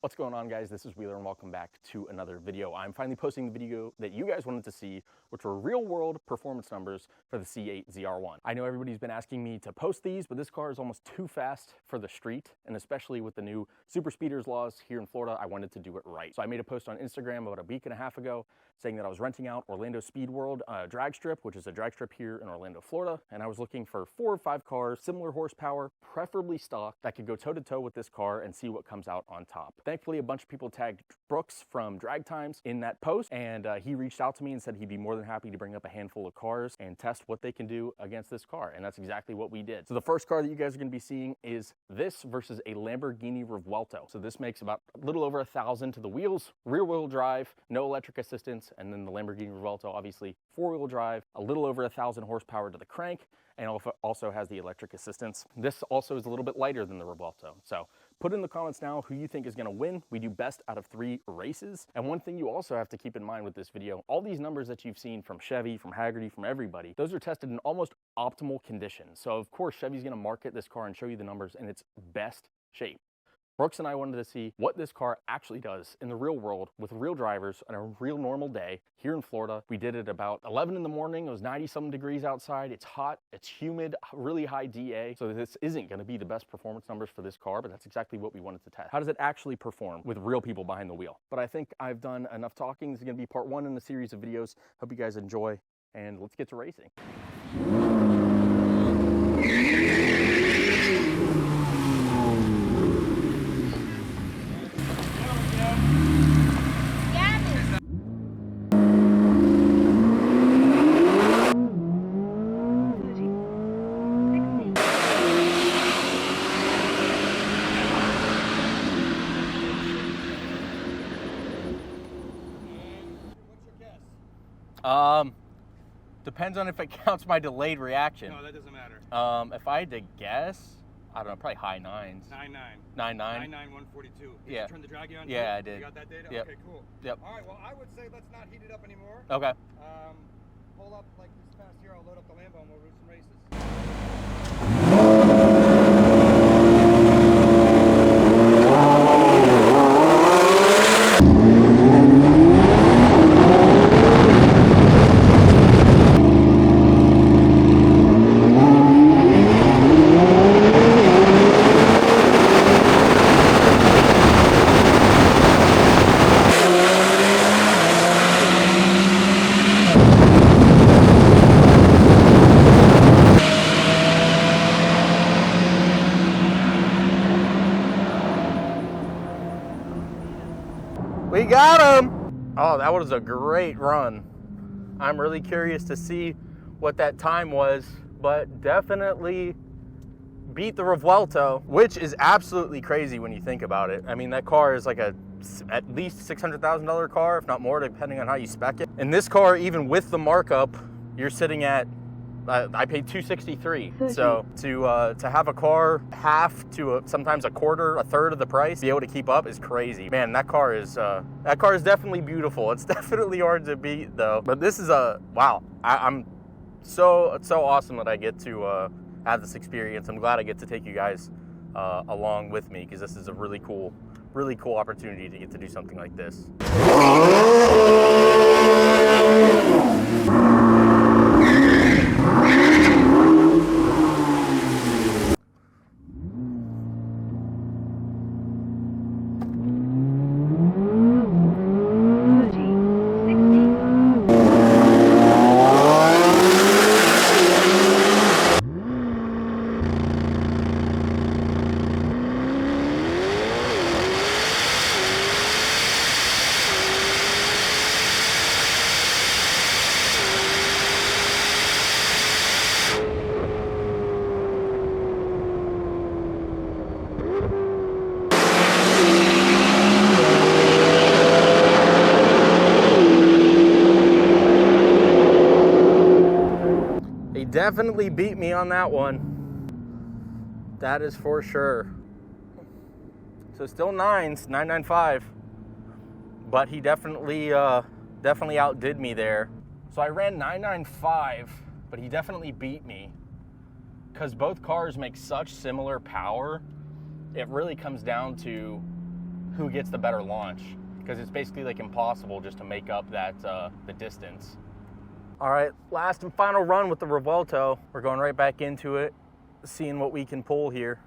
What's going on, guys? This is Wheeler and welcome back to another video. I'm finally posting the video that you guys wanted to see, which were real world performance numbers for the C8 ZR1. I know everybody's been asking me to post these, but this car is almost too fast for the street, and especially with the new super speeders laws here in Florida, I wanted to do it right. So I made a post on Instagram about a week and a half ago saying that I was renting out Orlando Speed World drag strip, which is a drag strip here in Orlando, Florida, and I was looking for 4 or 5 cars, similar horsepower, preferably stock, that could go toe-to-toe with this car and see what comes out on top. Thankfully, a bunch of people tagged Brooks from DragTimes in that post, and he reached out to me and said he'd be more than happy to bring up a handful of cars and test what they can do against this car, and that's exactly what we did. So the first car that you guys are going to be seeing is this versus a Lamborghini Revuelto. So this makes about a little over 1,000 to the wheels, rear-wheel drive, no electric assistance, and then the Lamborghini Revuelto, obviously four-wheel drive, a little over 1,000 horsepower to the crank, and also has the electric assistance. This also is a little bit lighter than the Revuelto. So put in the comments now who you think is gonna win. We do best out of 3 races. And one thing you also have to keep in mind with this video, all these numbers that you've seen from Chevy, from Hagerty, from everybody, those are tested in almost optimal conditions. So of course, Chevy's gonna market this car and show you the numbers in its best shape. Brooks and I wanted to see what this car actually does in the real world with real drivers on a real normal day here in Florida. We did it about 11 in the morning. It was 90-something degrees outside. It's hot, it's humid, really high DA. So this isn't gonna be the best performance numbers for this car, but that's exactly what we wanted to test. How does it actually perform with real people behind the wheel? But I think I've done enough talking. This is gonna be part 1 in the series of videos. Hope you guys enjoy, and let's get to racing. Depends on if it counts my delayed reaction. No, that doesn't matter. If I had to guess, I don't know, probably high 9s. 9.9. 9.9? 9.9, 142. Did Yeah. you turn the draggy on? Yeah, too? I did. You got that data? Yep. Okay, cool. Yep. All right, well, I would say let's not heat it up anymore. Okay. Pull up like this past year. I'll load up the Lambo and we'll do some races. We got him! Oh, that was a great run. I'm really curious to see what that time was, but definitely beat the Revuelto, which is absolutely crazy when you think about it. I mean, that car is like at least $600,000 car, if not more, depending on how you spec it. And this car, even with the markup, you're sitting at, I paid $263. So to have a car half to sometimes a quarter, a third of the price, be able to keep up is crazy. Man, that car is definitely beautiful. It's definitely hard to beat though. But this is wow. I'm so awesome that I get to have this experience. I'm glad I get to take you guys along with me, because this is a really cool opportunity to get to do something like this. Definitely beat me on that one. That is for sure. So still 9s, 995. But he definitely outdid me there. So I ran 995, but he definitely beat me. Because both cars make such similar power, it really comes down to who gets the better launch, because it's basically like impossible just to make up that the distance. All right, last and final run with the Revuelto. We're going right back into it, seeing what we can pull here.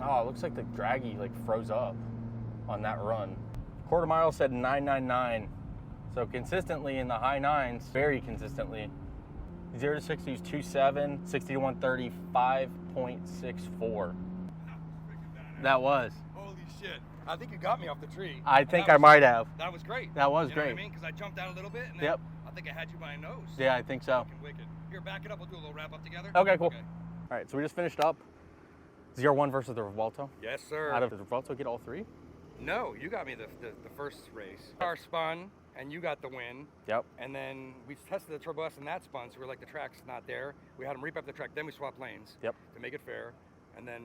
Oh, it looks like the draggy like froze up on that run. Quarter mile said 999, so consistently in the high nines, very consistently. 0 to 60 is 2.7, 60 to 130, 5.64. That was. Holy shit. I think you got me off the tree. I think I might have. That was great. That was you know great. What I mean? Because I jumped out a little bit and then Yep. I think I had you by a nose. Yeah, I think so. Fucking wicked. Here, back it up. We'll do a little wrap up together. Okay, cool. All right, so we just finished up ZR1 versus the Revuelto. Yes, sir. How did the Revuelto get all three? No, you got me the first race. Car spun, and you got the win. Yep. And then we tested the Turbo S and that spun, so we're like, the track's not there. We had them reap up the track, then we swapped lanes. Yep. To make it fair. And then,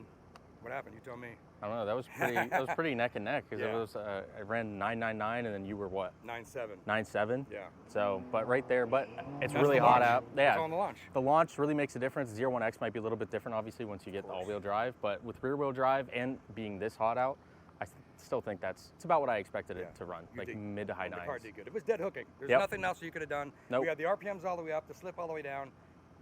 what happened? You tell me. I don't know. That was pretty neck and neck, because Yeah. it was I ran 999, and then you were what? 9.7. 9.7. Yeah. So, but right there, but it's That's really the hot launch. out. That's Yeah. on the launch. The launch really makes a difference. ZR1X might be a little bit different, obviously, once you get the all-wheel drive, but with rear-wheel drive and being this hot out, I still think it's about what I expected it to run, like mid to high The nines. car did good. It was dead hooking. There's Yep. nothing else you could have done. Nope. We had the RPMs all the way up, the slip all the way down.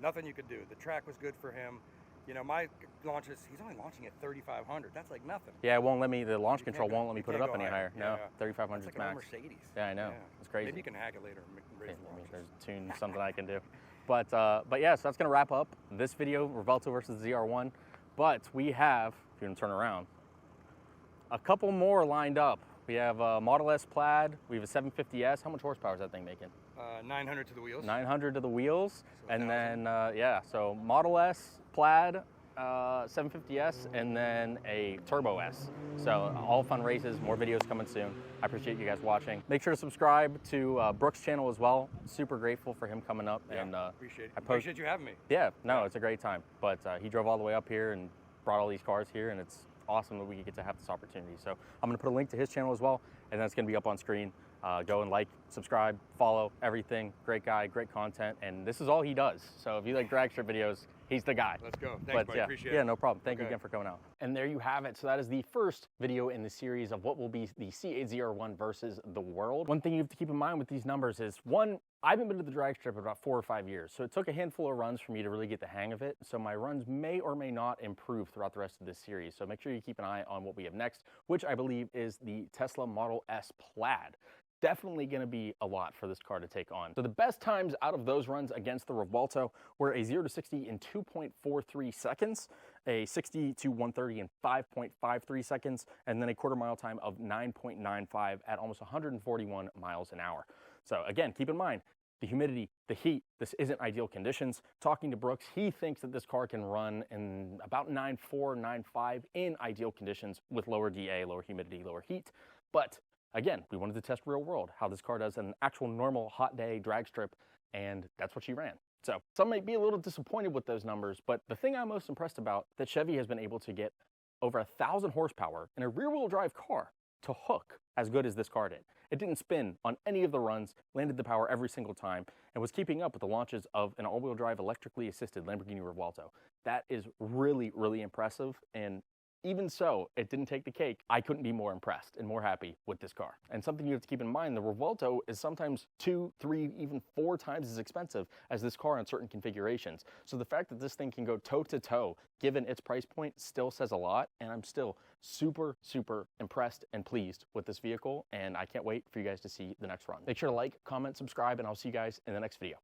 Nothing you could do. The track was good for him. You know, my launches, he's only launching at 3,500. That's like nothing. Yeah, it won't let me, the launch control can't go- won't let me you put it can't up go any higher. Yeah, No, yeah. 3,500 It's is like a max. Mercedes. Yeah, I know. It's crazy. Maybe you can hack it later and raise the launches. There's a tune, something I can do. But yeah, so that's gonna wrap up this video, Revuelto versus ZR1. But we have, if you're gonna turn around, a couple more lined up. We have a Model S Plaid, we have a 750S. How much horsepower is that thing making? 900 to the wheels. 900 to the wheels. So And 1,000. then, yeah, so Model S, Plaid, 750S, and then a Turbo S. So all fun races, more videos coming soon. I appreciate you guys watching. Make sure to subscribe to Brooks' channel as well. Super grateful for him coming up. Yeah, And appreciate you having me. yeah, no, it's a great time. But he drove all the way up here and brought all these cars here, and it's awesome that we get to have this opportunity. So I'm gonna put a link to his channel as well, and that's gonna be up on screen. Go and like, subscribe, follow, everything. Great guy, great content, and this is all he does. So if you like drag strip videos, he's the guy. Let's go. Thanks, But buddy. yeah, Appreciate it. yeah, no problem. Thank you Okay. again for coming out. And there you have it. So that is the first video in the series of what will be the C8 ZR1 versus the world. One thing you have to keep in mind with these numbers is, one, I haven't been to the drag strip in about 4 or 5 years, so it took a handful of runs for me to really get the hang of it. So my runs may or may not improve throughout the rest of this series. So make sure you keep an eye on what we have next, which I believe is the Tesla Model S Plaid. Definitely going to be a lot for this car to take on. So the best times out of those runs against the Revuelto were a 0 to 60 in 2.43 seconds, a 60 to 130 in 5.53 seconds, and then a quarter mile time of 9.95 at almost 141 miles an hour. So again, keep in mind, the humidity, the heat, this isn't ideal conditions. Talking to Brooks, he thinks that this car can run in about 9.4, 9.5 in ideal conditions with lower DA, lower humidity, lower heat. But again, we wanted to test real world, how this car does in an actual normal hot day drag strip, and that's what she ran. So some may be a little disappointed with those numbers, but the thing I'm most impressed about, that Chevy has been able to get over 1,000 horsepower in a rear-wheel drive car to hook as good as this car did. It didn't spin on any of the runs, landed the power every single time, and was keeping up with the launches of an all-wheel drive electrically assisted Lamborghini Revuelto. That is really, really impressive, and even so, it didn't take the cake. I couldn't be more impressed and more happy with this car. And something you have to keep in mind, the Revuelto is sometimes 2, 3, even 4 times as expensive as this car in certain configurations. So the fact that this thing can go toe to toe, given its price point, still says a lot. And I'm still super, super impressed and pleased with this vehicle. And I can't wait for you guys to see the next run. Make sure to like, comment, subscribe, and I'll see you guys in the next video.